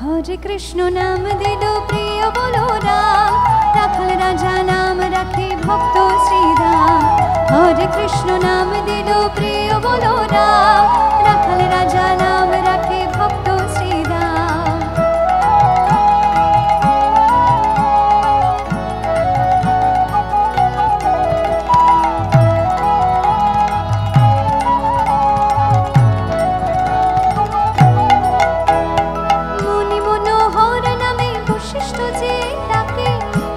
हरे कृष्ण नाम दिलो प्रिय बोलो राम, राखल राजा नाम रखे भक्त श्री राम। हरे कृष्ण नाम दिलो प्रिय बोलो राम, राखल राजा नाम रखे भक्त श्री राम।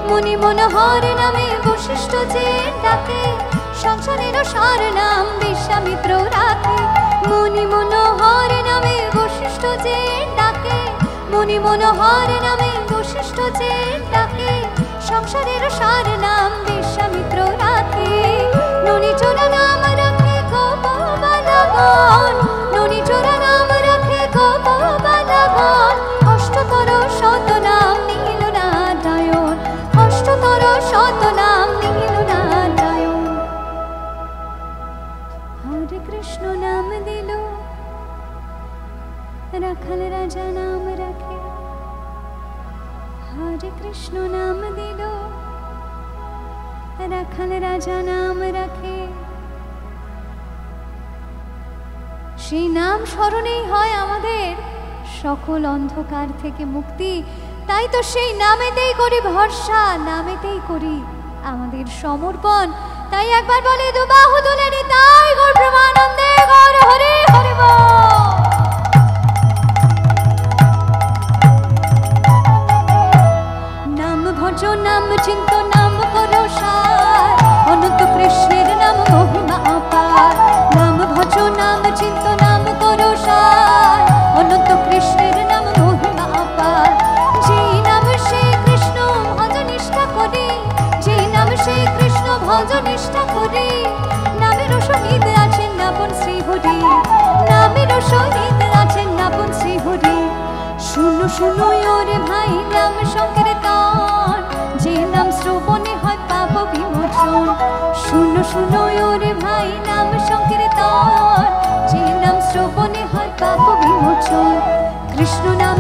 मुनि मनोहर नामे वशिष्ठ जे डाके, संसारेर सार नाम विश्वामित्र राखे। मुनि मनोहर नामे वशिष्ठ जे डाके, मुनि मनोहर नामे वशिष्ठ जे डाके, संसारेर सार नाम विश्वामित्र राखे। ननी चोरा नाम राखे गोपबालगण, ननी चोरा नाम राखे गोपबालगण। अष्टतर शत नाम नील नारायण, अष्टतर शत नाम नील नारायण। हरे कृष्ण नाम दिलो राखल राजा नाम रखे। हरे कृष्ण नाम दिलो राखल राजा नाम रखे। সেই নাম স্মরণেই হয় আমাদের সকল অন্ধকার থেকে মুক্তি। তাই তো সেই নামেতেই করি ভরসা, নামেতেই করি আমাদের সমর্পণ। তাই একবার বলে দুবাহু তুলে নিতাই গৌর প্রেমানন্দে গৌর হরি হরি বল। নাম ভজ নাম চিন্ত নাম করো সার, অনন্ত কৃষ্ণের নাম মহিমা অপার। নাম ভজ নাম চিন্ত নাম করো সার, অনন্ত কৃষ্ণের নাম মহিমা অপার। যে নাম সে কৃষ্ণ ভজ নিষ্ঠা করে, যে নাম সে কৃষ্ণ ভজ নিষ্ঠা করে, নামের সহিত আছেন আপন শ্রী হরি, নামের সহিত আছেন আপন শ্রী হরি। শুনো শুনো ওরে ভাই নাম সংকীর্তন, যে নাম শ্রবণে হয় পাপ বিমোচন। শুনো শুনো ওরে ভাই নাম সংকীর্তন, যে নাম শ্রবণে হয় পাপ বিমোচন। কৃষ্ণ নাম